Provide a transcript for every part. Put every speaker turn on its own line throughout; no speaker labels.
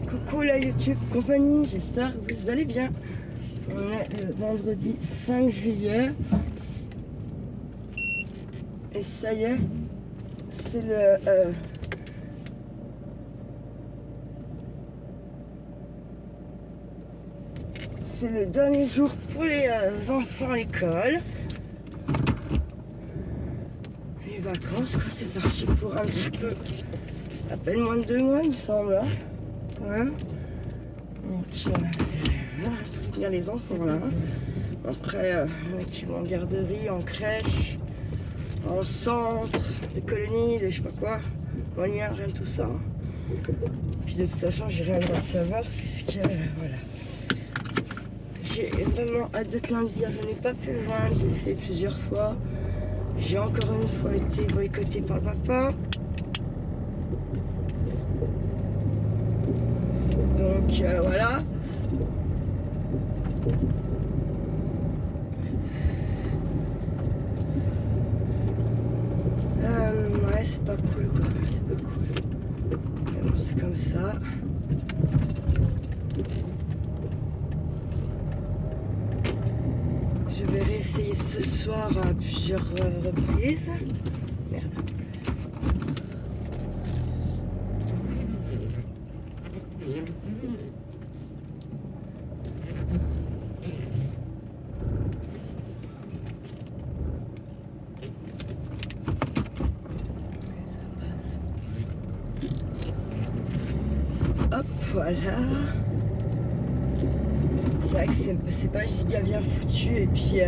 Coucou la YouTube compagnie, j'espère que vous allez bien. On est le vendredi 5 juillet. Et ça y est, c'est le dernier jour pour les enfants à l'école. Les vacances, quoi, c'est parti pour un petit peu, à peine moins de 2 mois, il me semble. Hein, quand même. Donc, il y a les enfants là. Après, il y en a qui vont en garderie, en crèche, en centre, des colonies, des je sais pas quoi, moyen, rien de tout ça. Puis de toute façon, j'ai rien à savoir puisque voilà. J'ai vraiment hâte d'être lundi. Je n'ai pas pu le joindre, j'ai essayé plusieurs fois. J'ai encore une fois été boycottée par le papa. Donc voilà. Ouais, c'est pas cool quoi, c'est pas cool. Mais bon, c'est comme ça. Je vais réessayer ce soir à plusieurs reprises. Merde. Hop, voilà. C'est vrai que c'est pas giga bien foutu et puis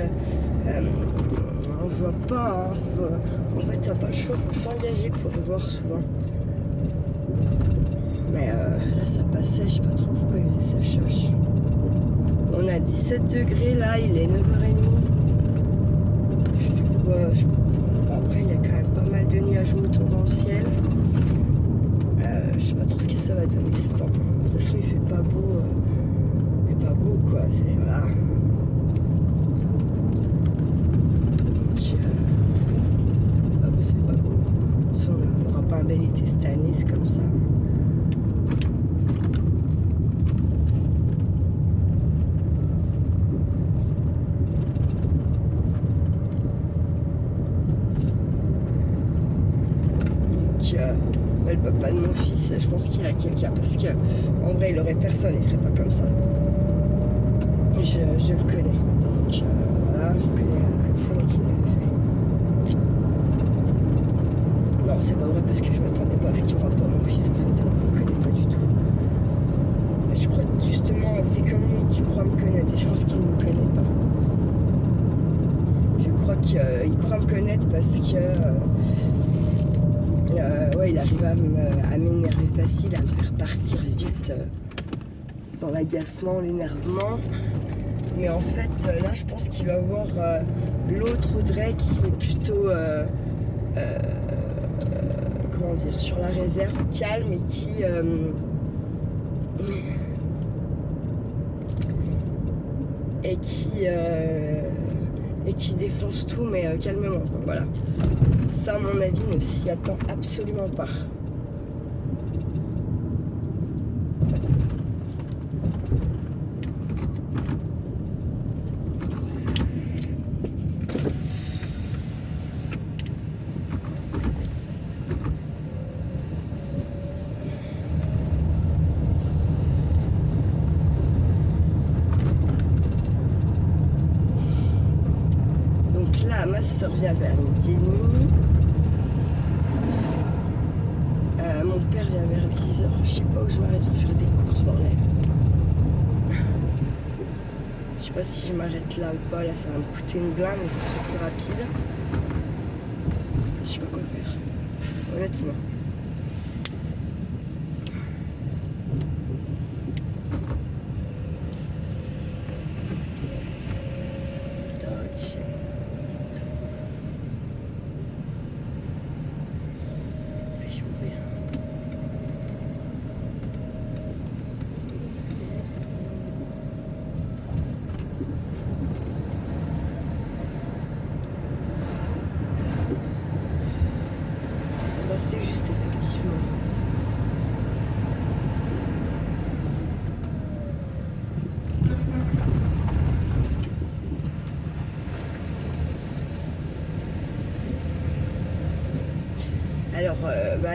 on voit pas. Hein, en fait, t'as pas le choix pour s'engager pour le voir souvent. Mais là, ça passait, je sais pas trop pourquoi il faisait sa cherche. On a 17 degrés là, il est 9h30. Après, il y a quand même pas mal de nuages moutons dans le ciel. Je sais pas trop ce que ça va donner ce temps. De toute façon, il fait pas beau. Quoi, c'est voilà. Donc, c'est pas beau. On n'aura pas un bel été cette année, c'est comme ça. Le papa de mon fils, je pense qu'il a quelqu'un parce que en vrai il aurait personne, il ferait pas comme ça. Je le connais, donc voilà, je le connais comme c'est moi qui l'avais fait. Non, c'est pas vrai parce que je m'attendais pas à ce qu'il me rapporte mon fils, en fait, alors je le connais pas du tout. Je crois que justement, c'est comme lui qui croit me connaître et je pense qu'il ne me connaît pas. Je crois qu'il croit me connaître parce que ouais, il arrive à m'énerver facile, à me faire partir vite dans l'agacement, l'énervement. Mais en fait, là, je pense qu'il va voir l'autre Audrey qui est plutôt, comment dire, sur la réserve, calme et qui défonce tout, mais calmement. Voilà. Ça, à mon avis, ne s'y attend absolument pas. Ma soeur vient vers 12h30. Mon père vient vers 10h. Je sais pas où je m'arrête pour faire des courses, bordel. Je sais pas si je m'arrête là ou pas. Là, ça va me coûter une blinde, mais ça serait plus rapide. Je sais pas quoi faire. Honnêtement. C'est juste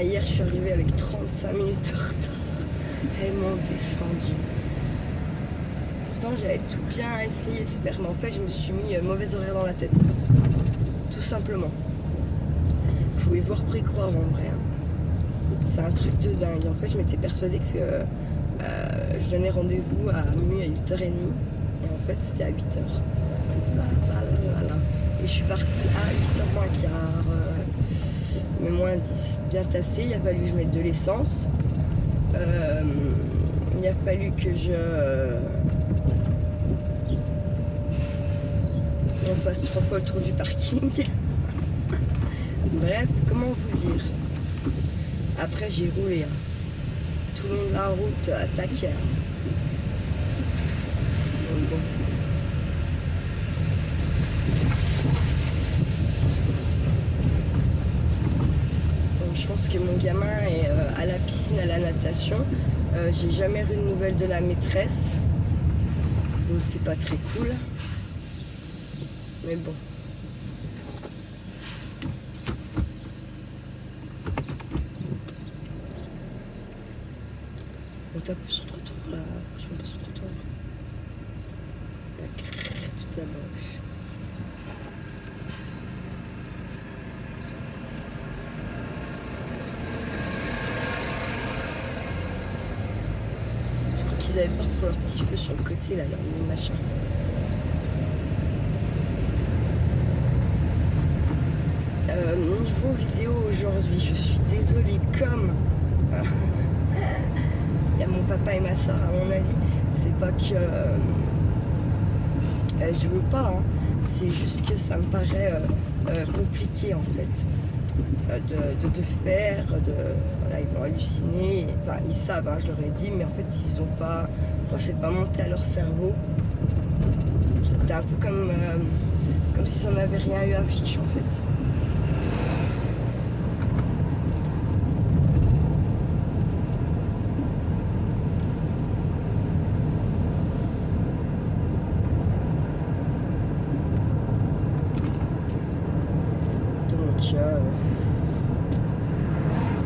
Hier, je suis arrivée avec 35 minutes de retard. Elles m'ont descendu. Pourtant, j'avais tout bien essayé de faire, mais en fait, je me suis mis mauvais horaire dans la tête. Tout simplement. Vous pouvez voir précroire en vrai. Hein. C'est un truc de dingue. En fait, je m'étais persuadée que je donnais rendez-vous à minuit à 8h30. Et en fait, c'était à 8h. Voilà. Et je suis partie à 8h moins quart. Mais moins 10. Bien tassé. Il a fallu que je mette de l'essence. Il a fallu que on passe 3 fois le tour du parking. Bref, comment vous dire. Après, j'ai roulé. Hein. Tout le long de la route à taquet. Donc, bon. Donc, je pense que mon gamin est à la piscine, à la natation. J'ai jamais eu de nouvelles de la maîtresse. Donc, c'est pas très cool. Mais bon. On tape sur le trottoir là, je ne pas sur le trottoir. Toute la moche. Je crois qu'ils avaient peur pour leur petit feu sur le côté là, leur machin. Niveau vidéo aujourd'hui, je suis désolée comme il y a mon papa et ma soeur à mon avis, c'est pas que je veux pas, hein. C'est juste que ça me paraît compliqué en fait de faire, voilà, ils vont halluciner, enfin ils savent, hein, je leur ai dit, mais en fait ils ont pas, c'est pas monté à leur cerveau. C'était un peu comme s'ils n'en avaient rien eu à fiche en fait.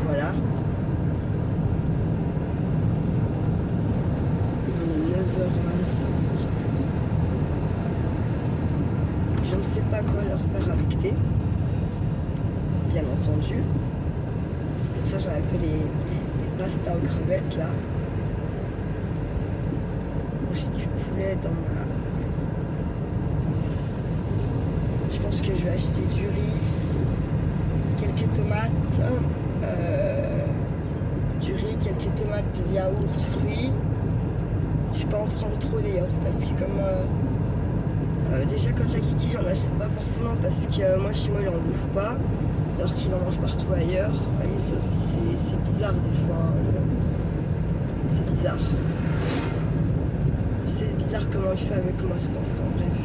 Voilà. 9h25. Je ne sais pas quoi leur faire affecter. Bien entendu. L'autre fois, j'avais un peu les pastas aux crevettes là. J'ai du poulet dans ma. Je pense que je vais acheter du riz. Quelques tomates, du riz, quelques tomates, des yaourts, fruits. Je peux en prendre trop d'ailleurs, c'est parce que comme déjà quand il y a Kiki, j'en achète pas forcément parce que moi chez moi il en bouffe pas, alors qu'il en mange partout ailleurs. Vous voyez, c'est bizarre des fois. Hein, c'est bizarre. C'est bizarre comment il fait avec moi cet enfant. Bref,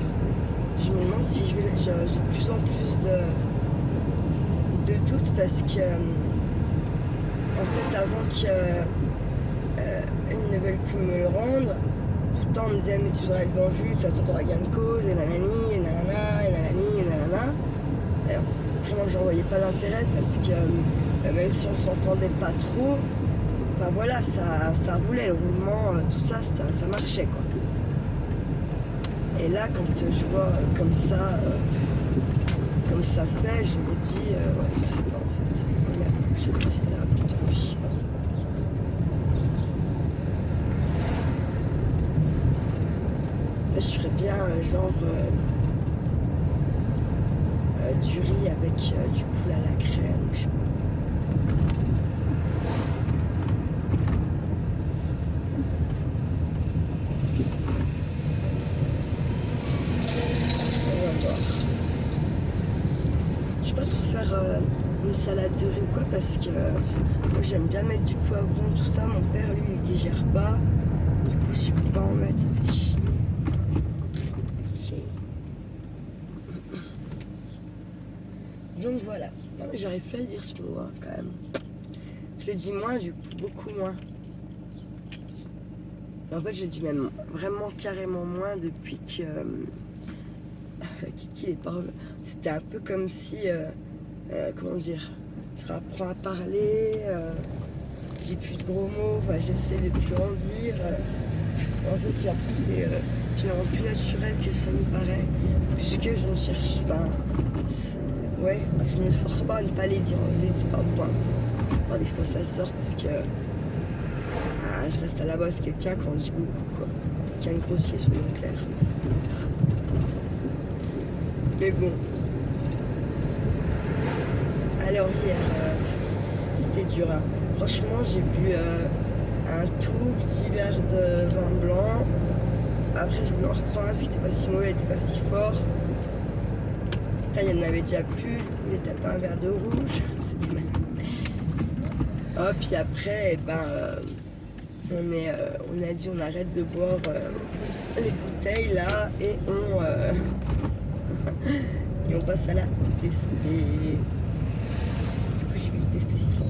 je me demande si j'ai de plus en plus de doutes parce que en fait avant qu'ils ne veulent plus me le rendre, tout le temps on me disait mais tu voudrais être vendu, de toute façon t'auras gain de cause, et nanani, et nanana, et nanani, et nanana. Alors vraiment j'en voyais pas l'intérêt parce que même si on s'entendait pas trop, bah voilà, ça roulait, le roulement, tout ça, ça marchait quoi. Et là quand je vois comme ça fait, je me dis, ouais, je sais pas en fait. Je sais pas, c'est là, plutôt oui. Là, je ferais bien genre du riz avec du poulet à la crème, je sais pas. Une salade de riz ou quoi parce que moi j'aime bien mettre du poivron, tout ça. Mon père lui il digère pas, du coup si je peux pas en mettre ça fait chier. Donc voilà, j'arrive plus à le dire ce mot hein, quand même. Je le dis moins du coup, beaucoup moins. Et en fait je le dis même vraiment carrément moins depuis que Kiki est pas. C'était un peu comme si comment dire, je réapprends à parler, j'ai plus de gros mots, enfin, j'essaie de plus en dire. En fait, j'ai l'impression que c'est finalement plus naturel que ça n'y paraît, puisque je ne cherche pas. Ouais, je ne me force pas à ne pas les dire, je les dis par point. Alors, des fois ça sort parce que je reste à la base quelqu'un quand on dit beaucoup, quoi. Quelqu'un de grossier, soyons clairs. Mais bon. Alors hier, c'était dur. Hein. Franchement, j'ai bu un tout petit verre de vin blanc. Après, je voulais en reprendre parce qu'il n'était pas si mauvais, il n'était pas si fort. Putain, il y en avait déjà plus. Il était pas un verre de rouge. C'était mal. Oh, puis après, on a dit on arrête de boire les bouteilles là et on passe à la TSP. Du coup, j'ai bu une TSP citron.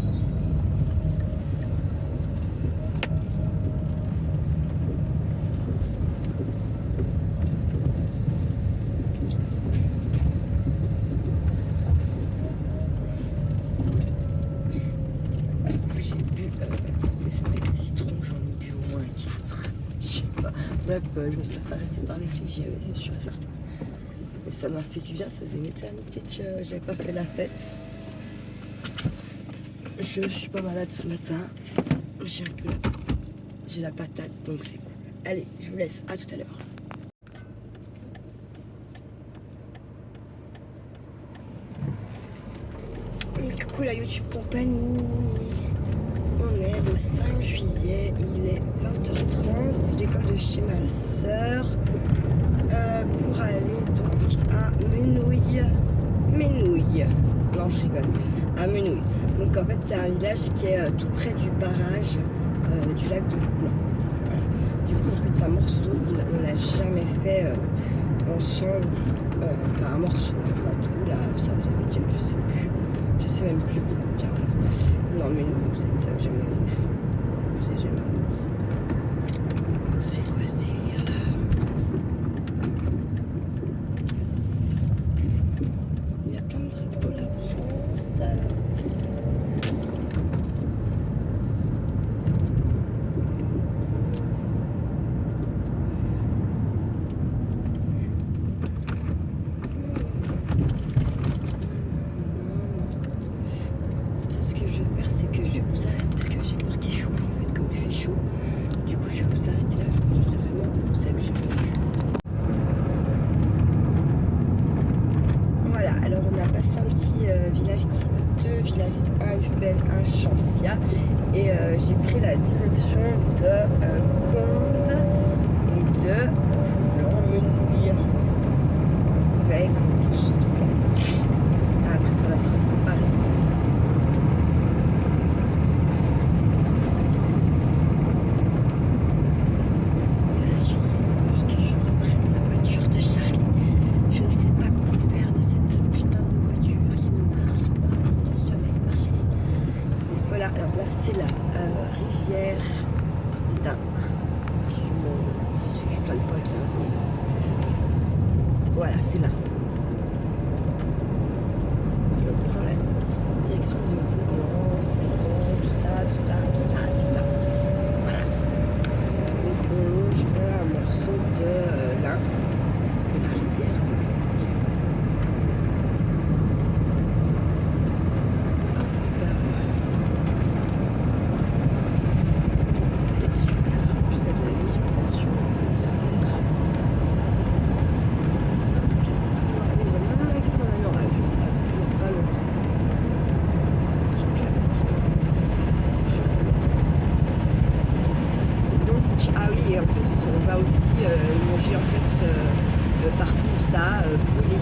Bref, je me suis pas arrêtée de parler que j'y avais, c'est sûr et certain. Mais ça m'a fait du bien, ça faisait une éternité que j'avais pas fait la fête. Je suis pas malade ce matin. J'ai la patate, donc c'est cool. Allez, je vous laisse, à tout à l'heure. Coucou la YouTube compagnie. On est le 5 juillet, il est 20h30, je décolle de chez ma soeur pour aller donc à Menouille. Non, je rigole, à Menouille. Donc en fait c'est un village qui est tout près du barrage du lac de Boulan. Voilà. Du coup en fait c'est un morceau d'eau qu'on n'a jamais fait ensemble, un morceau, pas tout là, ça vous avez dit, je sais même plus, tiens là. Non mais vous êtes jamais venus. Vous êtes jamais venus. C'est quoi ce délire là? Il y a plein de drapeaux de la France. Deux villages, un Uben, un Chancia, et j'ai pris la direction de Conde et de Menouille. Avec après ça va se séparer. Alors là c'est la rivière d'Ain. Si je plains pas 15 000. Voilà, c'est là. Et on prend la direction de Boulan, Cerdon, tout ça. Voilà. Donc on longe un morceau de l'Ain, de la rivière. On va aussi manger en fait partout où ça a brûlé.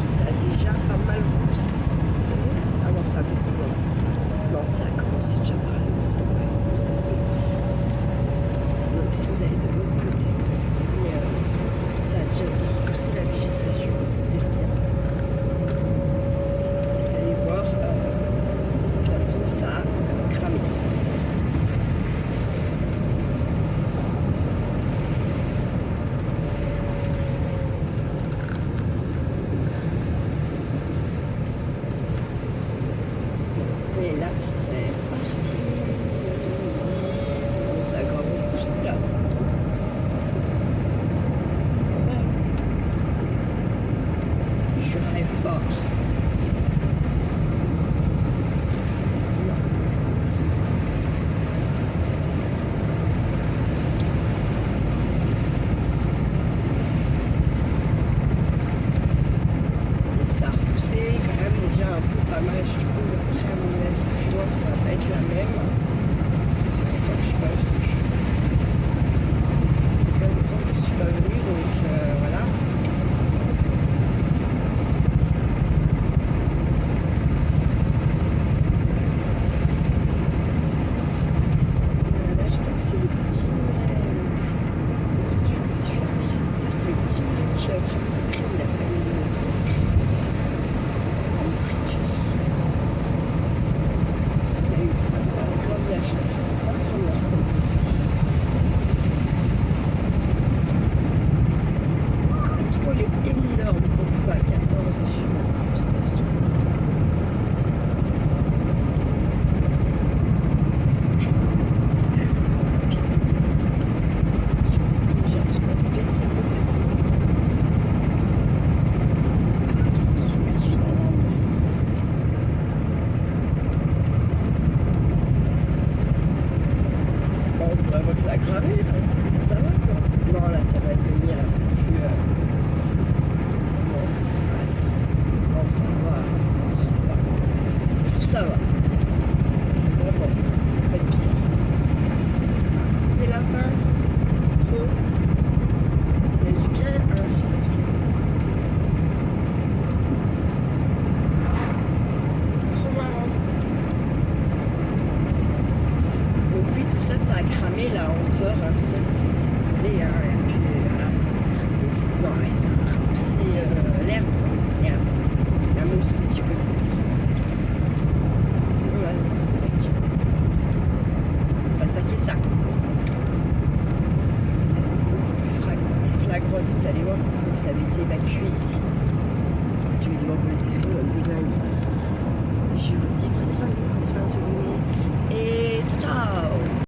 Ça a déjà pas mal roussé. Ah non, ça a beaucoup moins. Non, ça a commencé déjà par là, il me semble. Donc si vous allez de l'autre côté, ça a déjà bien repoussé la végétation, donc c'est bien. Vous allez voir, bientôt ça a cramé. cramé, hein. Ça va quoi. Non, là, ça va devenir un peu plus. Bon, ah si. Bon, ça va. Bon, ça va. Je trouve ça va. Vraiment. Pas de pire. Des lapins. Trop. Il y a du bien. Ah, je sais pas ce que trop marrant. Donc oui, tout ça, ça a cramé la hauteur, hein, tout ça, c'était blé, hein, et puis voilà. Donc, non, ouais, ça a repoussé l'herbe, l'herbe, la mousse un petit peu peut-être. Sinon, là, c'est vrai que c'est pas ça qui est ça. C'est beaucoup plus flagrant, vous allez voir, donc ça avait été évacué ici. Je vais devoir vous laisser parce que je vais me déglinguer. Je vous dis, prenez soin de vous, prenez soin de vous, et ciao ciao.